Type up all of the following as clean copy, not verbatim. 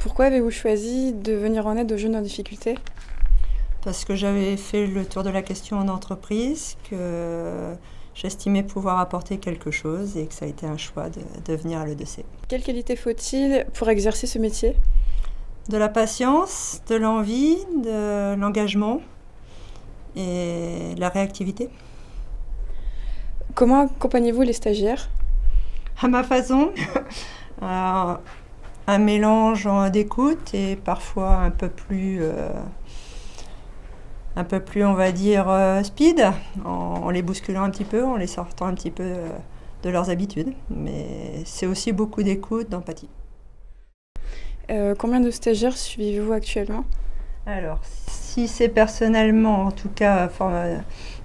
Pourquoi avez-vous choisi de venir en aide aux jeunes en difficulté? Parce que j'avais fait le tour de la question en entreprise, que j'estimais pouvoir apporter quelque chose et que ça a été un choix de venir à l'EDC. Quelle qualité faut-il pour exercer ce métier? De la patience, de l'envie, de l'engagement et la réactivité. Comment accompagnez-vous les stagiaires? À ma façon, un mélange d'écoute et parfois un peu plus, on va dire, speed, en les bousculant un petit peu, en les sortant un petit peu de leurs habitudes. Mais c'est aussi beaucoup d'écoute, d'empathie. Combien de stagiaires suivez-vous actuellement? Alors, si c'est personnellement, en tout cas,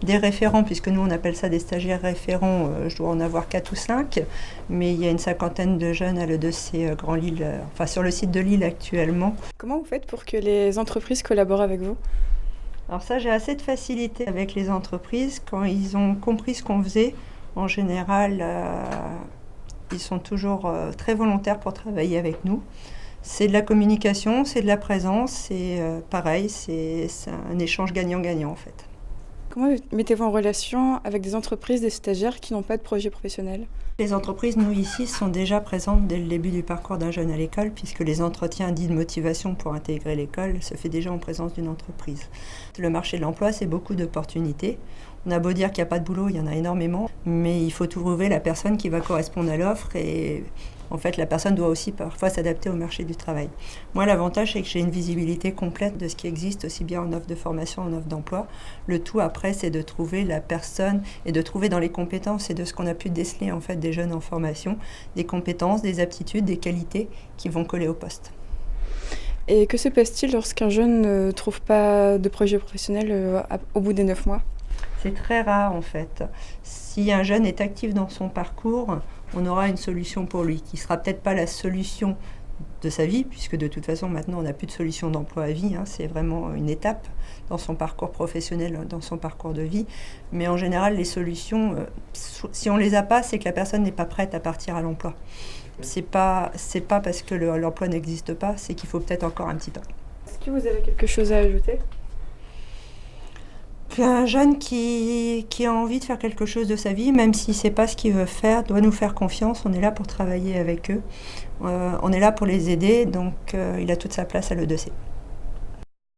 des référents, puisque nous on appelle ça des stagiaires référents, je dois en avoir 4 ou 5, mais il y a une cinquantaine de jeunes à l'EDC Grand Lille, sur le site de Lille actuellement. Comment vous faites pour que les entreprises collaborent avec vous? Alors ça, j'ai assez de facilité avec les entreprises. Quand ils ont compris ce qu'on faisait, en général, ils sont toujours très volontaires pour travailler avec nous. C'est de la communication, c'est de la présence, c'est pareil, c'est un échange gagnant-gagnant en fait. Comment mettez-vous en relation avec des entreprises, des stagiaires qui n'ont pas de projet professionnel? Les entreprises, nous ici, sont déjà présentes dès le début du parcours d'un jeune à l'école, puisque les entretiens dits de motivation pour intégrer l'école se fait déjà en présence d'une entreprise. Le marché de l'emploi, c'est beaucoup d'opportunités. On a beau dire qu'il n'y a pas de boulot, il y en a énormément, mais il faut trouver la personne qui va correspondre à l'offre et en fait, la personne doit aussi parfois s'adapter au marché du travail. Moi, l'avantage, c'est que j'ai une visibilité complète de ce qui existe, aussi bien en offre de formation, en offre d'emploi. Le tout, après, c'est de trouver la personne et de trouver dans les compétences et de ce qu'on a pu déceler en fait des jeunes en formation, des compétences, des aptitudes, des qualités qui vont coller au poste. Et que se passe-t-il lorsqu'un jeune ne trouve pas de projet professionnel au bout des 9 mois? C'est très rare en fait. Si un jeune est actif dans son parcours, on aura une solution pour lui, qui ne sera peut-être pas la solution de sa vie, puisque de toute façon maintenant on n'a plus de solution d'emploi à vie, c'est vraiment une étape dans son parcours professionnel, dans son parcours de vie. Mais en général, les solutions, si on ne les a pas, c'est que la personne n'est pas prête à partir à l'emploi. C'est pas parce que l'emploi n'existe pas, c'est qu'il faut peut-être encore un petit temps. Est-ce que vous avez quelque chose à ajouter? Un jeune qui a envie de faire quelque chose de sa vie, même si ce n'est pas ce qu'il veut faire, doit nous faire confiance. On est là pour travailler avec eux. On est là pour les aider, donc il a toute sa place à l'EDC.